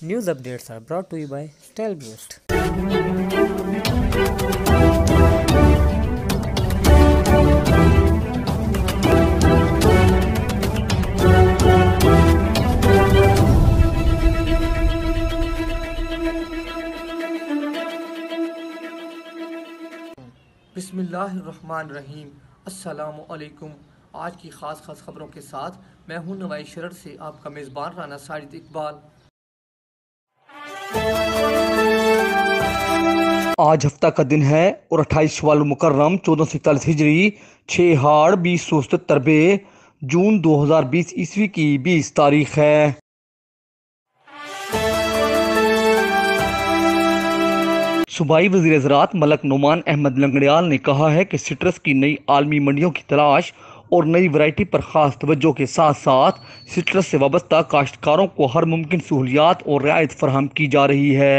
News updates are brought to you by Stelboost. बिस्मिल्लाहिर्रहमानिर्रहीम। अस्सलामु अलैकुम। आज की ख़ास ख़बरों के साथ मैं हूं नवाई शरर से आपका मेज़बान राना साजिद इकबाल। आज हफ्ता का दिन है और 28 शवाल मुकर्रम 1441 हिजरी 6 हाड़ 2077 बे जून 2020 ईस्वी की 20 तारीख है। सूबाई वज़ीर ज़राअत मलक नुमान अहमद लंगड़ियाल ने कहा है कि सिट्रस की नई आलमी मंडियों की तलाश और नई वैरायटी पर ख़ास तवज्जो के साथ साथ सिट्रस से वाबस्ता काश्तकारों को हर मुमकिन सहूलियात और रियायत फराहम की जा रही है।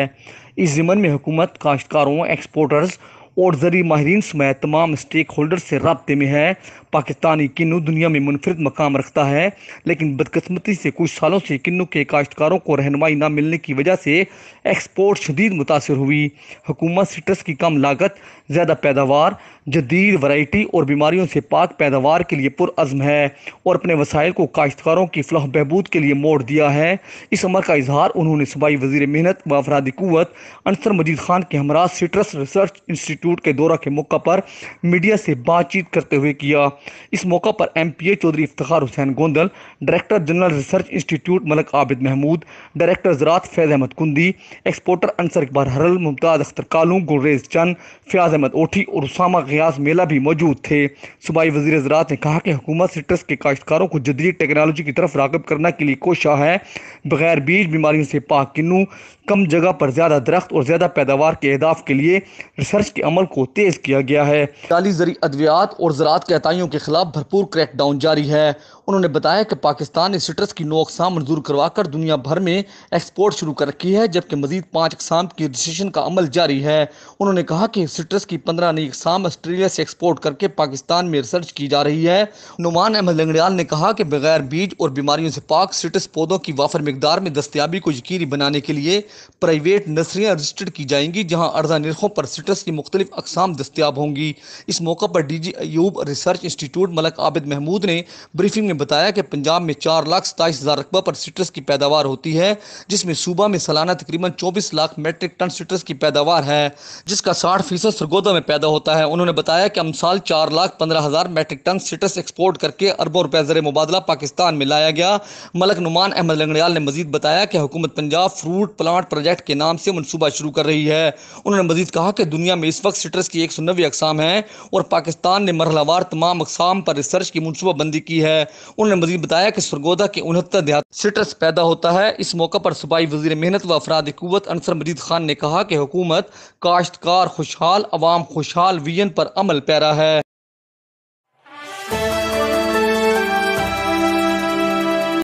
इस ज़िम्मन में हुकूमत काश्तकारों, एक्सपोर्टर्स और ज़री माहिरीन समेत तमाम स्टेक होल्डर्स से राब्ते में है। पाकिस्तानी किन्नू दुनिया में मुनफरिद मकाम रखता है, लेकिन बदकिस्मती से कुछ सालों से किन्नू के काश्तकारों को रहनुमाई न मिलने की वजह से एक्सपोर्ट शदीद मुतासर हुई। हुकूमत सिट्रस की कम लागत, ज़्यादा पैदावार, जदीद वैरायटी और बीमारियों से पाक पैदावार के लिए पुरअज़्म है और अपने वसाइल को काश्तकारों की फलाह बहबूद के लिए मोड़ दिया है। इस अमर का इजहार उन्होंने सूबाई वज़ीर मेहनत व अफरादी क़ुव्वत अंसर मजीद खान के हमरा सिट्रस रिसर्च इंस्टीट्यूट के दौरा के मौका पर मीडिया से बातचीत करते हुए किया। इस मौका पर MPA Chaudhry Iftikhar Hussain Gondal, director general research institute Malak Abid Mahmood, director ज़राअत फैज़ अहमद कुंदी, एक्सपोर्टर अंसर इकबाल हरल, मुमताज़ अख्तर कालू, गुलरेज चंद, फ़याज़ अहमद ओठी और उसामा गियास मेला भी मौजूद थे। सूबाई वज़ीर ज़राअत ने कहा कि हुकूमत सिट्रस के काश्तकारों को जदीद टेक्नोलॉजी की तरफ राग़िब करने के लिए कोशा है। बगैर बीज बीमारियों से पाक किन्नू, कम जगह पर ज़्यादा दरख्त और ज़्यादा पैदावार के अहदाफ के लिए रिसर्च के अमल को तेज़ किया गया है। जाली ज़री अद्वियात और ज़राअत के अताइयों के खिलाफ भरपूर क्रैकडाउन जारी है। उन्होंने बताया कि पाकिस्तान ने सिट्रस की 9 अक़साम मंजूर करवाकर दुनिया भर में एक्सपोर्ट शुरू कर रखी है, जबकि मजीद 5 अक़साम की रजिस्ट्रेशन का अमल जारी है। उन्होंने कहा कि सिट्रस की 15 नई अक़साम ऑस्ट्रेलिया से एक्सपोर्ट करके पाकिस्तान में रिसर्च की जा रही है। नुमान अहमद लंगड़ियाल ने कहा कि बगैर बीज और बीमारियों से पाक सिट्रस पौधों की वाफर मिकदार में दस्तयाबी को यकीनी बनाने के लिए प्राइवेट नर्सरियाँ रजिस्टर्ड की जाएंगी, जहाँ अर्जा निर्खों पर सिट्रस की मुख्तलिफ अक़साम दस्तयाब होंगी। इस मौका पर DG Ayub research institute Malak Abid Mahmood ने ब्रीफिंग में बताया कि पंजाब में 4,27,000 रकबा पर सिट्रस की पैदावार होती है, जिसमें सूबा में सालाना तकरीबन 24 लाख मेट्रिक टन सिट्रस की पैदावार है, जिसका 60% सरगोदा में पैदा होता है। उन्होंने बताया कि अमसाल 4,15,000 मेट्रिक टन सिट्रस एक्सपोर्ट करके अरबों रुपए ज़र मुबादला पाकिस्तान में लाया गया। मलक नुमान अहमद लंगड़ियाल ने मजीद बताया कि हुकूमत पंजाब फ्रूट प्लांट प्रोजेक्ट के नाम से मनसूबा शुरू कर रही है। उन्होंने मजीद कहा कि दुनिया में इस वक्त सिट्रस की 190 अक़साम है और पाकिस्तान ने मरहलावार तमाम अक़साम पर रिसर्च की मनसूबाबंदी की है। उन्होंने मजीद बताया कि सरगोदा के 69 देहात सिट्रस पैदा होता है। इस मौका पर सूबाई वज़ीर मेहनत व अफरादी क़ुव्वत अंसर मजीद खान ने कहा कि हुकूमत काश्तकार खुशहाल, अवाम खुशहाल विजन पर अमल पैरा है।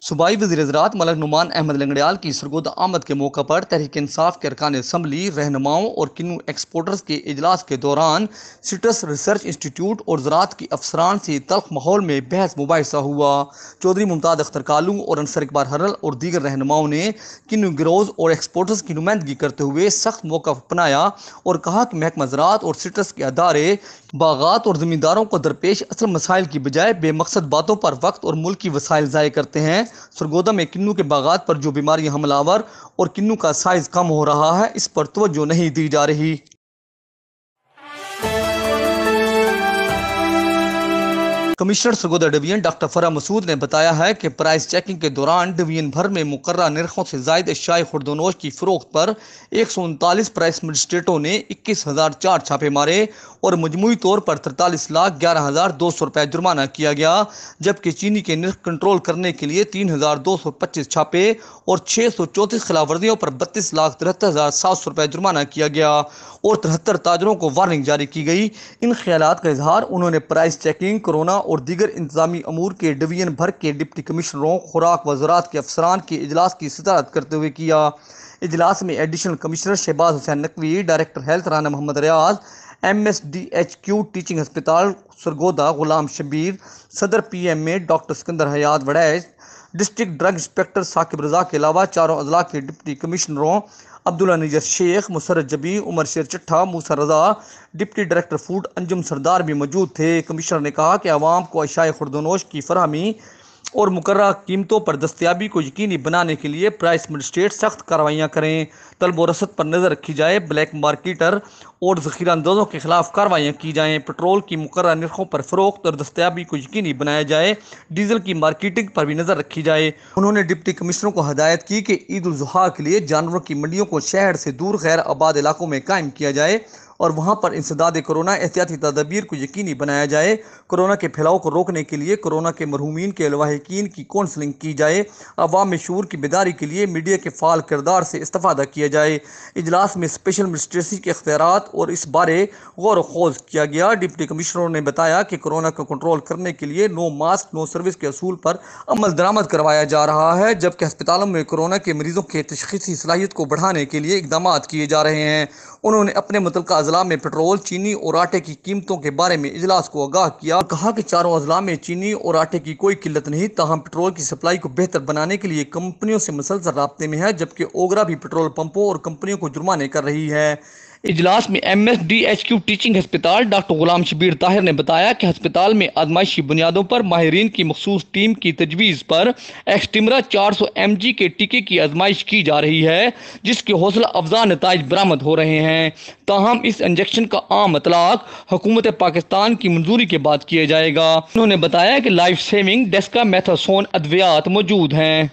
सूबाई वज़ीर ज़राअत मलक नुमान अहमद लंगड़ियाल की सरगोदा आमद के मौका पर तहरीक इंसाफ के अरकान असम्बली, रहनुमाओं और किन्नू एक्सपोर्टर्स के इजलास के दौरान सिट्रस रिसर्च इंस्टीट्यूट और ज़राअत की अफसरान से तल्ख माहौल में बहस मुबाहिसा हुआ। चौधरी मुमताज़ अख्तर कालू और अंसर इकबाल हरल और दीगर रहनुमाओं ने किन्नू गिरोज और एक्सपोर्टर्स की नुमाइंदगी करते हुए सख्त मौक़िफ़ अपनाया और कहा कि महकमा ज़राअत और सिट्रस के अदारे बागात और ज़मींदारों को दरपेश असल मसाइल की बजाय बेमकसद बातों पर वक्त और मुल्की वसाइल ज़ाय करते हैं। सरगोदा में किन्नू के बागात पर जो बीमारियां हमलावर और किन्नू का साइज कम हो रहा है, इस पर तवज्जो नहीं दी जा रही। कमिश्नर सरगोदा डिवीजन डॉक्टर फरा मसूद ने बताया है कि प्राइस चेकिंग के दौरान डिवीजन भर में मुकर्रर निर्खों से ज़ायद एशियाई खुर्दोनोश की फ़रोख्त पर 139 प्राइस मजिस्ट्रेटों ने 21,004 छापे मारे और मजमूई तौर पर 43,11,200 रुपये जुर्माना किया गया, जबकि चीनी के निर्ख कंट्रोल करने के लिए 3,225 छापे और 634 खिलाफ वर्जियों पर 32,73,700 रुपये जुर्माना किया गया और 73 ताजरों को वार्निंग जारी की गई। इन ख्यालात का इजहार उन्होंने प्राइस चेकिंग, कोरोना और दीगर इंतजामी अमूर के डिवीजन भर के डिप्टी कमिश्नरों, खुराक व ज़राअत के अफसरान के इजलास की सदारत करते हुए किया। इजलास में additional commissioner Shahbaz Hussain Naqvi, director health Rana Muhammad Riaz, MSDHQ teaching हस्पताल सरगोदा गुलाम शबीर, सदर PMA doctor Sikandar Hayat Warraich, district drug inspector Saqib Raza के अलावा चारों अजला के डिप्टी कमिश्नरों अब्दुल्ला निजर शेख, मुसरत जबी, उमर शेर चट्ठा, मूसा रजा, डिप्टी डायरेक्टर फूड अंजुम सरदार भी मौजूद थे। कमिश्नर ने कहा कि आवाम को अशाए खुर्दनोश की फरहमी और मुकर्रर कीमतों पर दस्तियाबी को यकीनी बनाने के लिए प्राइस मजिस्ट्रेट सख्त कार्रवाइयाँ करें, तलब व रसद पर नज़र रखी जाए, ब्लैक मार्केटर और ज़ख़ीरा अंदाजों के खिलाफ कार्रवाइयाँ की जाएँ, पेट्रोल की मुकर्रर निर्खों पर फ़रोख्त और दस्तियाबी को यकीनी बनाया जाए, डीजल की मार्केटिंग पर भी नज़र रखी जाए। उन्होंने डिप्टी कमिश्नरों को हदायत की कि ईद उल ज़ुहा के लिए जानवरों की मंडियों को शहर से दूर गैर आबाद इलाकों में कायम किया जाए और वहाँ पर इंसदाद कोरोना एहतियाती तदाबीर को यकीनी बनाया जाए। कोरोना के फैलाव को रोकने के लिए कोरोना के मरहूमीन के लवाहिकीन की काउंसलिंग की जाए। अवाम में शूर की बेदारी के लिए मीडिया के फ़ाल किरदार से इस्तेफादा किया जाए। इजलास में स्पेशल मजिस्ट्रेसी के इख्तियारात और इस बारे गौर खोज किया गया। डिप्टी कमिश्नरों ने बताया कि कोरोना को कंट्रोल करने के लिए नो मास्क नो सर्विस के असूल पर अमल दरामद करवाया जा रहा है, जबकि अस्पतालों में कोरोना के मरीजों के तशख़ीसी सलाहियत को बढ़ाने के लिए इक़दाम किए जा रहे हैं। उन्होंने अपने मुतल्लिका अजला में पेट्रोल, चीनी और आटे की कीमतों के बारे में इजलास को आगाह किया और कहा कि चारों अजला में चीनी और आटे की कोई किल्लत नहीं, ताहम पेट्रोल की सप्लाई को बेहतर बनाने के लिए कंपनियों से मुसलसल राब्ते में है, जबकि ओगरा भी पेट्रोल पंपों और कंपनियों को जुर्माने कर रही है। इजलास में MSDHQ टीचिंग अस्पताल डॉक्टर गुलाम शबीर ताहिर ने बताया कि अस्पताल में आजमाइशी बुनियादों पर माहिरीन की मखसूस टीम की तजवीज़ पर एक्सटिमरा 400 mg के टीके की आजमाइश की जा रही है, जिसके हौसला अफजा नताइज बरामद हो रहे हैं। ताहम इस इंजेक्शन का आम इतलाक हुकूमत पाकिस्तान की मंजूरी के बाद किया जाएगा। उन्होंने बताया कि लाइफ सेविंग डेस्कामेथासोन अद्वियात मौजूद हैं।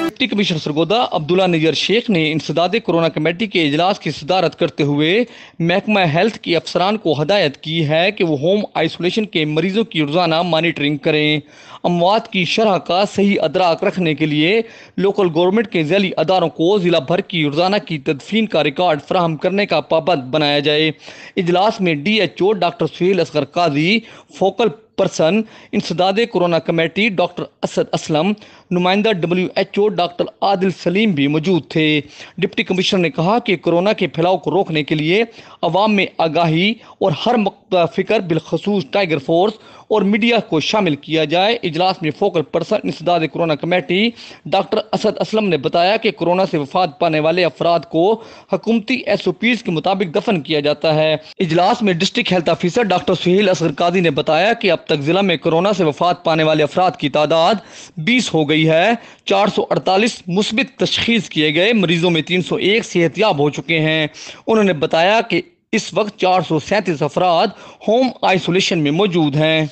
डिप्टी कमिश्नर सरगोदा अब्दुल्ला निजर शेख ने इंसदाद कोरोना कमेटी के इजलास की सदारत करते हुए महकमा हेल्थ के अफसरान को हदायत की है कि वो होम आइसोलेशन के मरीजों की रोज़ाना मॉनिटरिंग करें। अमवात की शरह का सही अदराक रखने के लिए लोकल गवर्नमेंट के ज़ैली अदारों को ज़िला भर की रोज़ाना की तदफीन का रिकॉर्ड फराहम करने का पाबंद बनाया जाए। इजलास में DHO doctor Sohail Asghar Qazi, focal person इंसदाद corona committee doctor Asad Aslam, नुमाइंदा WHO डॉक्टर आदिल सलीम भी मौजूद थे। डिप्टी कमिश्नर ने कहा कि कोरोना के फैलाव को रोकने के लिए अवाम में आगाही और हर मौका फ़िक्र बिलखसूस टाइगर फोर्स और मीडिया को शामिल किया जाए। इजलास में फोकल पर्सन इंसदाद corona committee doctor Asad Aslam ने बताया कि कोरोना से वफात पाने वाले अफराद को हुकूमती SOPs के मुताबिक दफन किया जाता है। इजलास में district health officer doctor Sohail Asghar Qazi ने बताया कि अब तक जिला में कोरोना से वफात पाने वाले अफराद की तादाद 20 हो गई है। 448 मुस्बित तशखीस किए गए मरीजों में 301 सेहतियाब हो चुके हैं। उन्होंने बताया कि इस वक्त 437 अफराद होम आइसोलेशन में मौजूद हैं।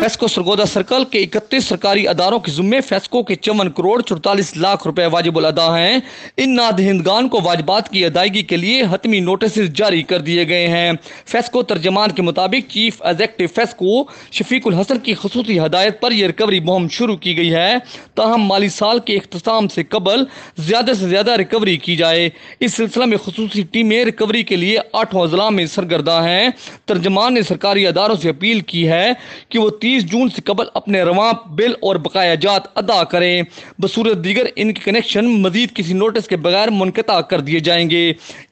फेस्को सरगोदा सर्कल के 31 सरकारी अदारों के जुम्मे फेस्को के 54 करोड़ 44 लाख रुपए वाजिबुल अदा हैं। इन नादहिंदगान को वाजिबात की अदायगी के लिए हतमी नोटिस जारी कर दिए गए हैं। फेस्को तर्जमान के मुताबिक चीफ एग्जेक्टिव फेस्को शफीकुल हसन की खसूसी हदायत पर यह रिकवरी मुहिम शुरू की गई है, ताहम माली साल के इख्तिताम से कबल ज़्यादा से ज़्यादा रिकवरी की जाए। इस सिलसिला में खसूसी टीमें रिकवरी के लिए 8 अजला में सरगर्दा हैं। तर्जमान ने सरकारी अदारों से अपील की है कि वो 30 जून से कबल अपने रवां बिल और बकायाजात अदा करें। बसूरत दीगर इनके कनेक्शन मजीद किसी नोटिस के बगैर मुनक़ता कर दिए जाएंगे।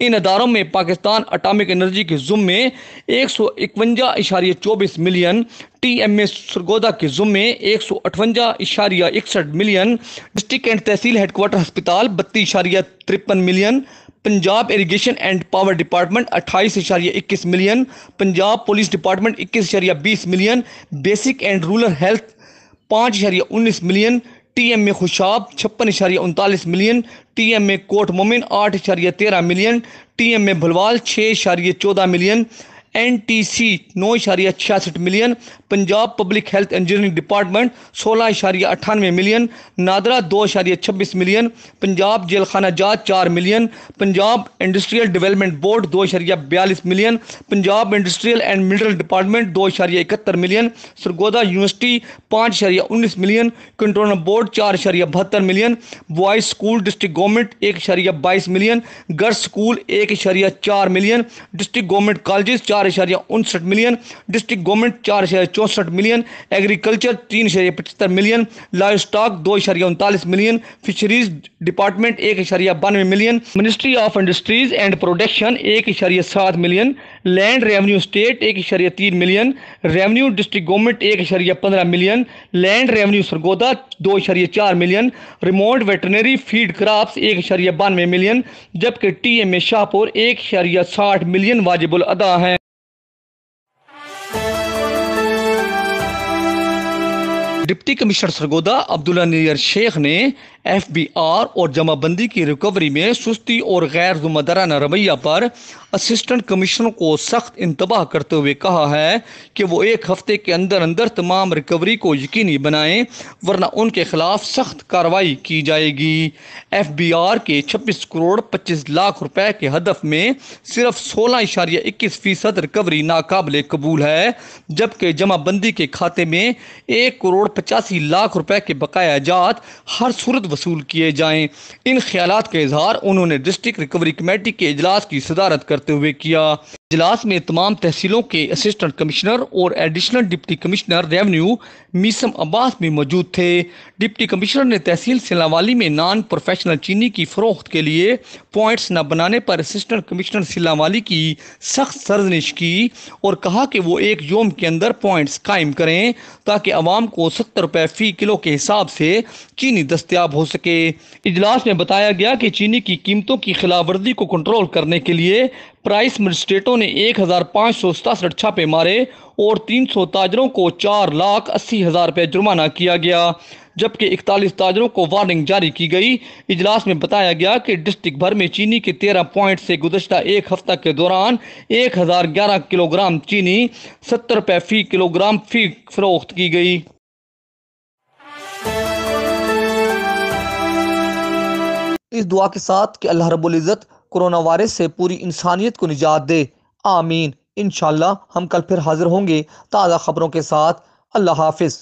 इन अदारों में पाकिस्तान एटॉमिक एनर्जी के जुम्मे 151.24 मिलियन, TMA सरगोदा के जुम्मे 158.61 million, district and tehsil headquarter अस्पताल 32.53 million, Punjab irrigation and power department 28.21 million, Punjab police department 21.20 million, basic and rural health 5.19 million, TMA Khushab 56.39 million, TMA Kot Momin 8.13 million, TMA Bhalwal 6.14 million, NTC 9.66 million, Punjab public health engineering department 16.98 million, NADRA 2.26 million, Punjab jail खाना जात 4 million, Punjab industrial development board 2.42 million, Punjab industrial and mineral department 2.71 million, Sargodha university 5.19 million, controller board 4.72 million, boys school district government 1.22 million, girls school 1.4 million, district government colleges 4 4.59 million, district government 4.64 million, agriculture 3.75 million, live stock 2.39 million, fisheries department 1.92 million, ministry of industries and production 1.7 million, land revenue state 1.3 million, revenue district government 1.15 million, land revenue Sargodha 2.4 million, remote veterinary feed crops 1.92 million, जबकि TMA Shahpur 1.60 million वाजिबुल अदा हैं। Deputy commissioner Sargodha Abdullah Nayyar Sheikh ने FBR और जमाबंदी की recovery में सुस्ती और गैर जिम्मेदाराना रवैया पर असिस्टेंट कमिश्नर को सख्त इंतबाह करते हुए कहा है कि वो एक हफ्ते के अंदर अंदर तमाम रिकवरी को यकीनी बनाएं, वरना उनके खिलाफ सख्त कार्रवाई की जाएगी। FBR के 26 करोड़ 25 लाख रुपए के हदफ में सिर्फ 16.21% रिकवरी नाकाबिले कबूल है, जबकि जमाबंदी के खाते में 1 करोड़ 85 लाख रुपए के बकाया जात हर सूरत वसूल किए जाएं। इन ख्यालात का इजहार उन्होंने डिस्ट्रिक्ट रिकवरी कमेटी के इजलास की सदारत करते हुए किया। इजलास में तमाम तहसीलों के असिस्टेंट कमिश्नर और additional deputy commissioner revenue Meesam Abbas भी मौजूद थे। डिप्टी कमिश्नर ने तहसील सिलावाली में नॉन प्रोफेशनल चीनी की फरोख्त के लिए पॉइंट्स न बनाने पर असिस्टेंट कमिश्नर सिलावाली की सख्त सरजनिश की और कहा कि वो एक योम के अंदर पॉइंट्स कायम करें ताकि अवाम को 70 रुपए फी किलो के हिसाब से चीनी दस्तियाब हो सके। इजलास में बताया गया कि चीनी की कीमतों की खिलाफवर्जी को कंट्रोल करने के लिए प्राइस मजिस्ट्रेटों ने 1567 छापे मारे और 300 ताजरों को 4,80,000 रुपये जुर्माना किया गया, जबकि 41 ताजरों को वार्निंग जारी की गई। इजलास में बताया गया कि डिस्ट्रिक्ट भर में चीनी के 13 पॉइंट से गुज़श्ता एक हफ्ता के दौरान 1011 किलोग्राम चीनी 70 रुपये फी किलोग्राम फी फरोख्त की गई। इस दुआ के साथ कि अल्लाह रब्बुल इज़्ज़त कोरोना वायरस से पूरी इंसानियत को निजात दे, आमीन। इंशाअल्लाह हम कल फिर हाजिर होंगे ताज़ा खबरों के साथ। अल्लाह हाफिज़।